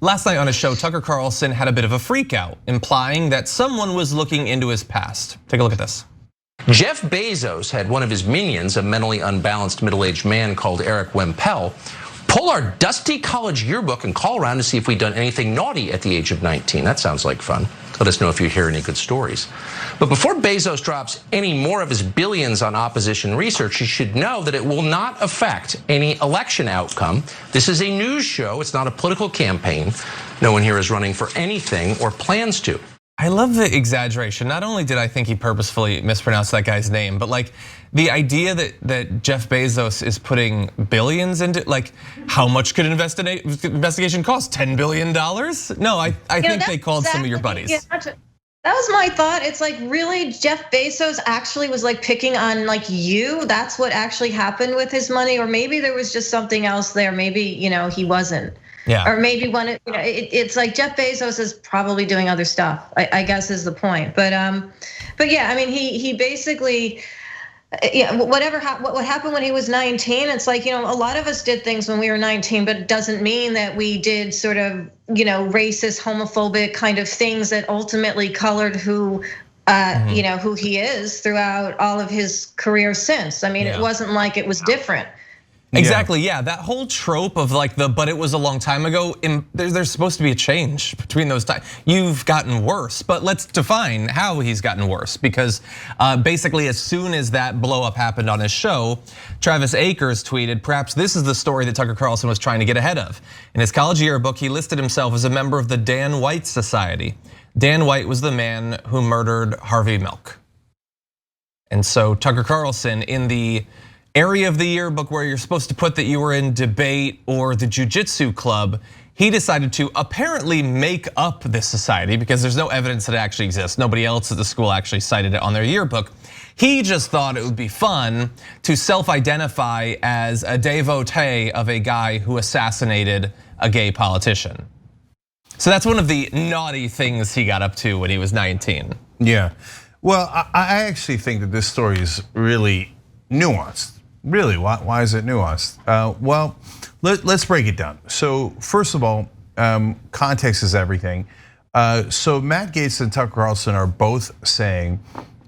Last night on his show, Tucker Carlson had a bit of a freak out, implying that someone was looking into his past. Take a look at this. Jeff Bezos had one of his minions, a mentally unbalanced middle-aged man called Eric Wempel, pull our dusty college yearbook and call around to see if we'd done anything naughty at the age of 19. That sounds like fun. Let us know if you hear any good stories. But before Bezos drops any more of his billions on opposition research, you should know that it will not affect any election outcome. This is a news show. It's not a political campaign. No one here is running for anything or plans to. I love the exaggeration. Not only did I think he purposefully mispronounced that guy's name, but like the idea that Jeff Bezos is putting billions into, like, how much could an investigation cost? $10 billion? No, I think they called some of your buddies. Yeah, that was my thought. It's like, really, Jeff Bezos actually was like picking on like you? That's what actually happened with his money? Or maybe there was just something else there. Maybe, he wasn't. Yeah. Or maybe it's like Jeff Bezos is probably doing other stuff, I guess is the point. But yeah, I mean, he basically, what happened when he was 19, it's like, a lot of us did things when we were 19, but it doesn't mean that we did sort of, racist, homophobic kind of things that ultimately colored who who he is throughout all of his career since. I mean, it wasn't like it was different. Exactly, yeah, that whole trope of like but it was a long time ago, there's supposed to be a change between those times. You've gotten worse, but let's define how he's gotten worse, because basically as soon as that blow up happened on his show, Travis Akers tweeted, perhaps this is the story that Tucker Carlson was trying to get ahead of. In his college yearbook, he listed himself as a member of the Dan White Society. Dan White was the man who murdered Harvey Milk. And so Tucker Carlson, in the area of the yearbook where you're supposed to put that you were in debate or the jiu-jitsu club, he decided to apparently make up this society because there's no evidence that it actually exists. Nobody else at the school actually cited it on their yearbook. He just thought it would be fun to self-identify as a devotee of a guy who assassinated a gay politician. So that's one of the naughty things he got up to when he was 19. Yeah, well, I actually think that this story is really nuanced. Really, why is it nuanced? Well, let's break it down. So first of all, context is everything. So Matt Gaetz and Tucker Carlson are both saying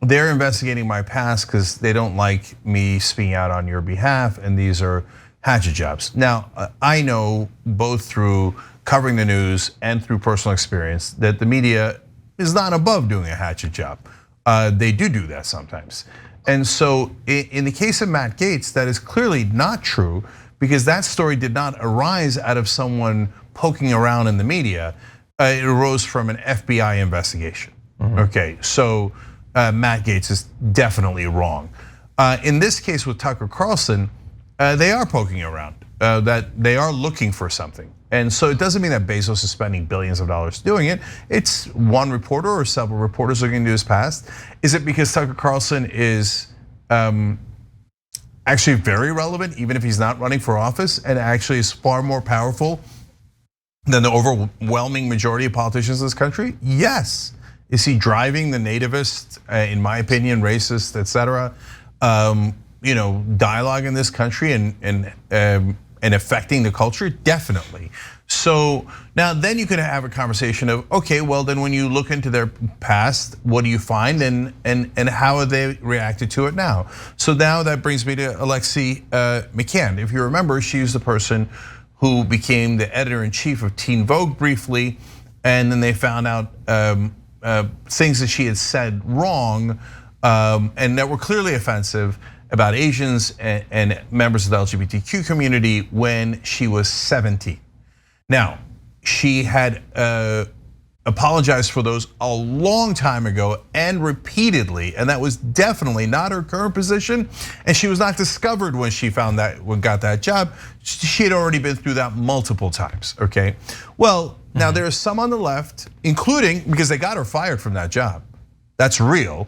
they're investigating my past because they don't like me speaking out on your behalf, and these are hatchet jobs. Now, I know both through covering the news and through personal experience that the media is not above doing a hatchet job. They do that sometimes. And so in the case of Matt Gaetz, that is clearly not true, because that story did not arise out of someone poking around in the media. It arose from an FBI investigation. Okay, so Matt Gaetz is definitely wrong. In this case with Tucker Carlson, they are poking around, that they are looking for something. And so it doesn't mean that Bezos is spending billions of dollars doing it. It's one reporter or several reporters looking into his past. Is it because Tucker Carlson is actually very relevant, even if he's not running for office, and actually is far more powerful than the overwhelming majority of politicians in this country? Yes. Is he driving the nativist, in my opinion, racist, etc., dialogue in this country and affecting the culture? Definitely. So now then you could have a conversation of, okay, well then when you look into their past, what do you find and how have they reacted to it now? So now that brings me to Alexi McCann. If you remember, she's the person who became the editor-in-chief of Teen Vogue briefly, and then they found out things that she had said wrong and that were clearly offensive about Asians and members of the LGBTQ community when she was 17. Now, she had apologized for those a long time ago and repeatedly, and that was definitely not her current position. And she was not discovered when she got that job. She had already been through that multiple times, okay? Well, now there are some on the left, including, because they got her fired from that job. That's real,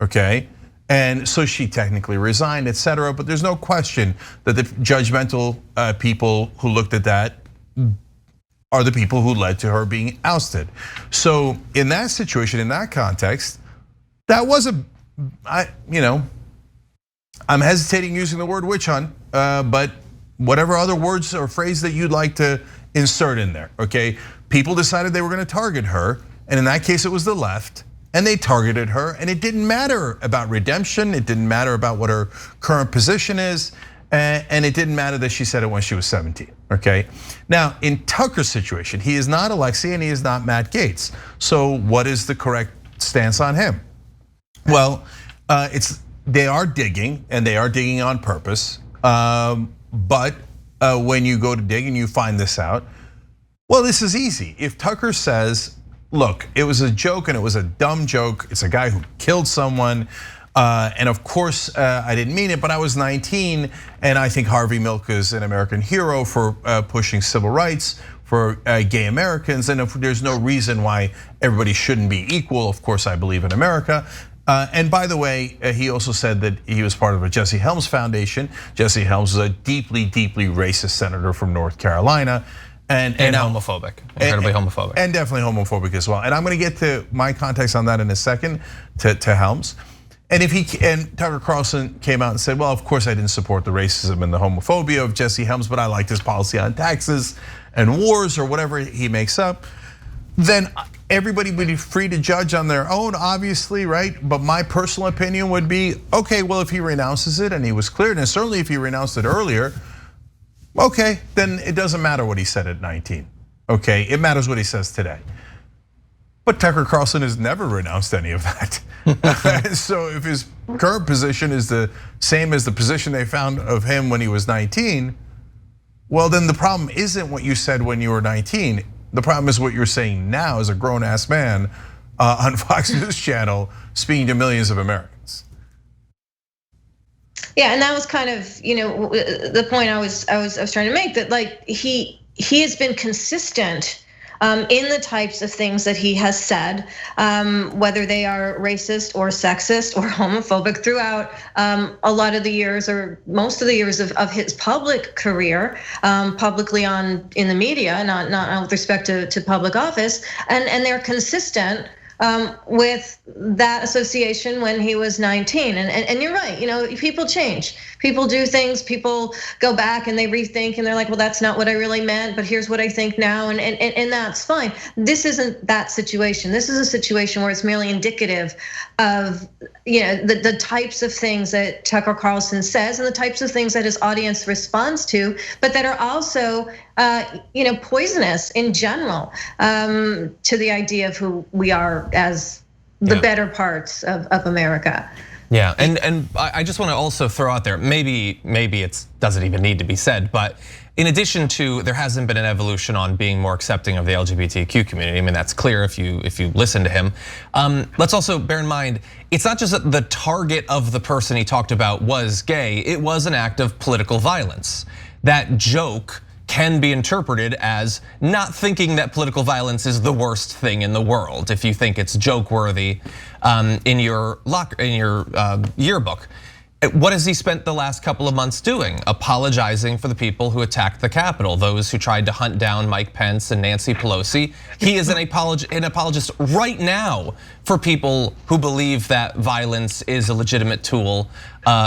okay? And so she technically resigned, etc. But there's no question that the judgmental people who looked at that are the people who led to her being ousted. So in that situation, in that context, that was I'm hesitating using the word witch hunt, but whatever other words or phrase that you'd like to insert in there, okay? People decided they were gonna target her, and in that case it was the left, and they targeted her, and it didn't matter about redemption, it didn't matter about what her current position is, and it didn't matter that she said it when she was 17, okay? Now, in Tucker's situation, he is not Alexei and he is not Matt Gaetz. So what is the correct stance on him? Well, they are digging, and they are digging on purpose. But when you go to dig and you find this out, well, this is easy. If Tucker says, look, it was a joke and it was a dumb joke, it's a guy who killed someone, and of course I didn't mean it, but I was 19, and I think Harvey Milk is an American hero for pushing civil rights for gay Americans, and if there's no reason why everybody shouldn't be equal, of course I believe in America. And by the way, he also said that he was part of a Jesse Helms Foundation. Jesse Helms is a deeply, deeply racist senator from North Carolina. And homophobic, incredibly homophobic. And definitely homophobic as well. And I'm gonna get to my context on that in a second, to Helms. And Tucker Carlson came out and said, well, of course I didn't support the racism and the homophobia of Jesse Helms, but I liked his policy on taxes and wars or whatever he makes up. Then everybody would be free to judge on their own, obviously, right? But my personal opinion would be, okay, well, if he renounces it and he was cleared, and certainly if he renounced it earlier, okay, then it doesn't matter what he said at 19, okay? It matters what he says today. But Tucker Carlson has never renounced any of that. So if his current position is the same as the position they found of him when he was 19, well, then the problem isn't what you said when you were 19. The problem is what you're saying now as a grown-ass man on Fox News Channel speaking to millions of Americans. Yeah, and that was kind of the point I was trying to make, that like he has been consistent in the types of things that he has said, whether they are racist or sexist or homophobic throughout a lot of the years or most of the years of his public career, publicly in the media, not with respect to public office, and they're consistent with that association when he was 19. And you're right, people change. People do things, people go back and they rethink and they're like, well, that's not what I really meant, but here's what I think now, and that's fine. This isn't that situation. This is a situation where it's merely indicative of the types of things that Tucker Carlson says and the types of things that his audience responds to, but that are also poisonous in general to the idea of who we are as the better parts of America. Yeah, and I just want to also throw out there, maybe it doesn't even need to be said, but in addition to there hasn't been an evolution on being more accepting of the LGBTQ community. I mean, that's clear if you listen to him. Let's also bear in mind, it's not just that the target of the person he talked about was gay, it was an act of political violence. That joke can be interpreted as not thinking that political violence is the worst thing in the world if you think it's joke worthy in your yearbook. What has he spent the last couple of months doing? Apologizing for the people who attacked the Capitol, those who tried to hunt down Mike Pence and Nancy Pelosi. He is an apologist right now for people who believe that violence is a legitimate tool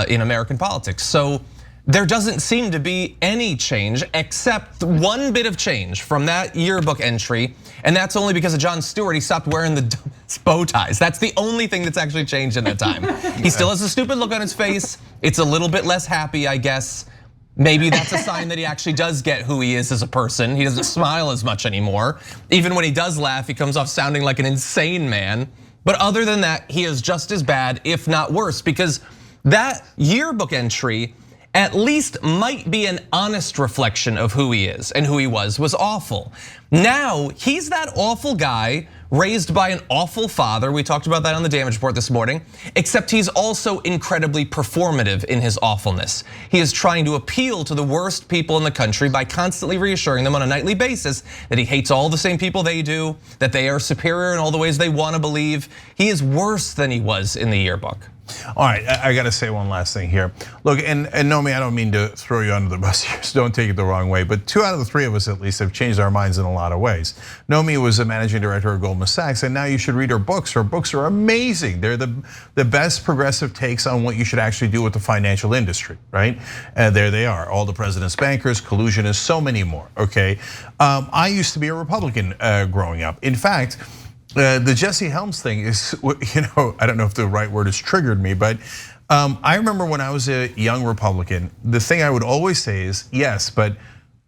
in American politics. So there doesn't seem to be any change except one bit of change from that yearbook entry, and that's only because of Jon Stewart. He stopped wearing the bow ties. That's the only thing that's actually changed in that time. He still has a stupid look on his face. It's a little bit less happy, I guess. Maybe that's a sign that he actually does get who he is as a person. He doesn't smile as much anymore. Even when he does laugh, he comes off sounding like an insane man. But other than that, he is just as bad, if not worse, because that yearbook entry at least might be an honest reflection of who he is and who he was awful. Now, he's that awful guy raised by an awful father. We talked about that on the damage report this morning, except he's also incredibly performative in his awfulness. He is trying to appeal to the worst people in the country by constantly reassuring them on a nightly basis that he hates all the same people they do, that they are superior in all the ways they want to believe. He is worse than he was in the yearbook. All right, I gotta say one last thing here. Look, and Nomi, I don't mean to throw you under the bus here, so don't take it the wrong way, but 2 out of the 3 of us at least have changed our minds in the lot of ways. Nomi was a managing director of Goldman Sachs, and now you should read her books. Her books are amazing. They're the best progressive takes on what you should actually do with the financial industry, right? And there they are, All the President's Bankers, Collusionists, so many more, okay? I used to be a Republican growing up. In fact, the Jesse Helms thing is, I don't know if the right word has triggered me, but I remember when I was a young Republican, the thing I would always say is, yes, but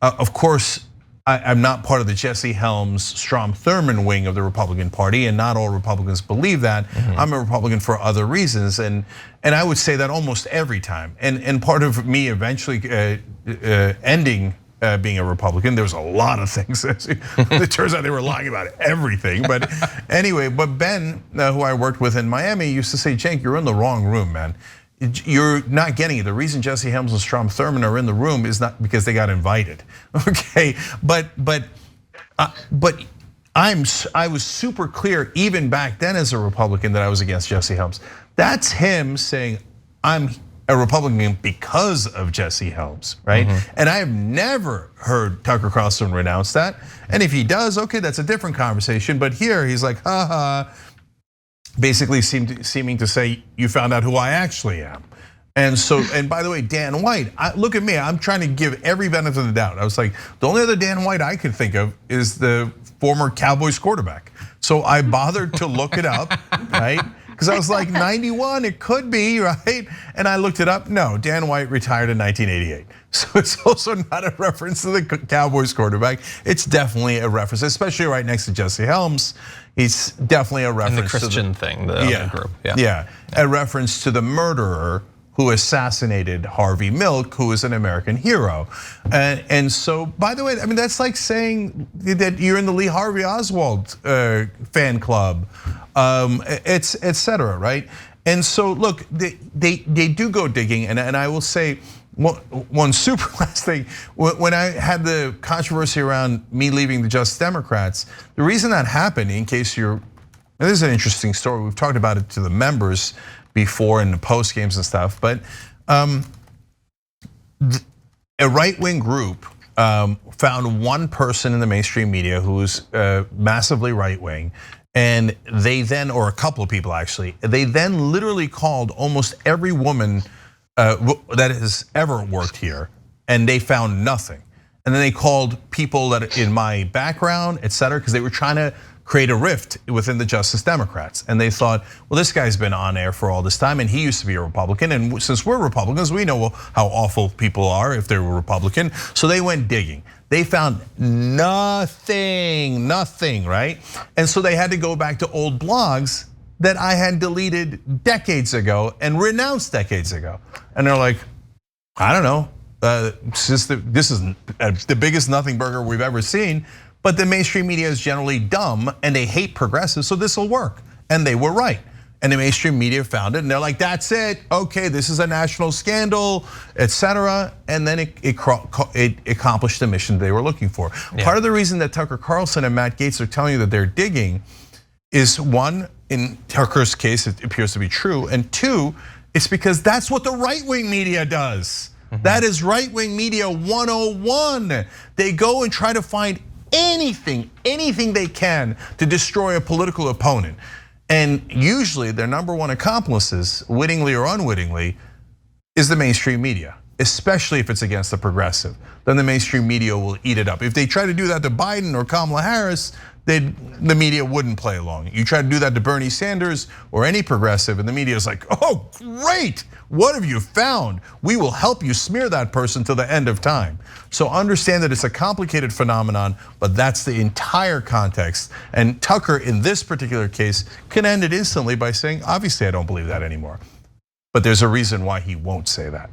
of course, I'm not part of the Jesse Helms, Strom Thurmond wing of the Republican Party, and not all Republicans believe that. I'm a Republican for other reasons, and I would say that almost every time. And part of me eventually ending being a Republican, there was a lot of things. It turns out they were lying about everything. But anyway, but Ben, who I worked with in Miami, used to say, Cenk, you're in the wrong room, man. You're not getting it. The reason Jesse Helms and Strom Thurmond are in the room is not because they got invited, okay? But I was super clear even back then as a Republican that I was against Jesse Helms. That's him saying, I'm a Republican because of Jesse Helms, right? And I have never heard Tucker Carlson renounce that. And if he does, okay, that's a different conversation. But here he's like, basically seeming to say, you found out who I actually am. And so, and by the way, Dan White, look at me, I'm trying to give every benefit of the doubt. I was like, the only other Dan White I could think of is the former Cowboys quarterback. So I bothered to look it up, right? Because I was like, 91, it could be, right? And I looked it up, no, Dan White retired in 1988. So it's also not a reference to the Cowboys quarterback. It's definitely a reference, especially right next to Jesse Helms. It's definitely a reference and the Christian thing, the other group. Yeah, a reference to the murderer who assassinated Harvey Milk, who is an American hero. And so, by the way, I mean, that's like saying that you're in the Lee Harvey Oswald fan club, etc. right? And so, look, they do go digging, and I will say, one super last thing, when I had the controversy around me leaving the Justice Democrats, the reason that happened, in case this is an interesting story, we've talked about it to the members before in the post games and stuff, but a right-wing group found one person in the mainstream media who was massively right-wing, and they then, or a couple of people actually, they then literally called almost every woman that has ever worked here, and they found nothing. And then they called people that in my background, et cetera, because they were trying to create a rift within the Justice Democrats. And they thought, well, this guy's been on air for all this time, and he used to be a Republican. And since we're Republicans, we know how awful people are if they were Republican. So they went digging. They found nothing, right? And so they had to go back to old blogs that I had deleted decades ago and renounced decades ago. And they're like, I don't know, this is the biggest nothing burger we've ever seen, but the mainstream media is generally dumb and they hate progressives, so this will work. And they were right. And the mainstream media found it, and they're like, that's it, okay, this is a national scandal, et cetera. And then it accomplished the mission they were looking for. Yeah. Part of the reason that Tucker Carlson and Matt Gaetz are telling you that they're digging is, one, in Tucker's case, it appears to be true, and two, it's because that's what the right-wing media does. That is right-wing media 101. They go and try to find anything they can to destroy a political opponent. And usually their number one accomplices, wittingly or unwittingly, is the mainstream media, especially if it's against the progressive. Then the mainstream media will eat it up. If they try to do that to Biden or Kamala Harris, the media wouldn't play along. You try to do that to Bernie Sanders or any progressive, and the media is like, oh, great, what have you found? We will help you smear that person till the end of time. So understand that it's a complicated phenomenon, but that's the entire context. And Tucker, in this particular case, can end it instantly by saying, obviously I don't believe that anymore. But there's a reason why he won't say that.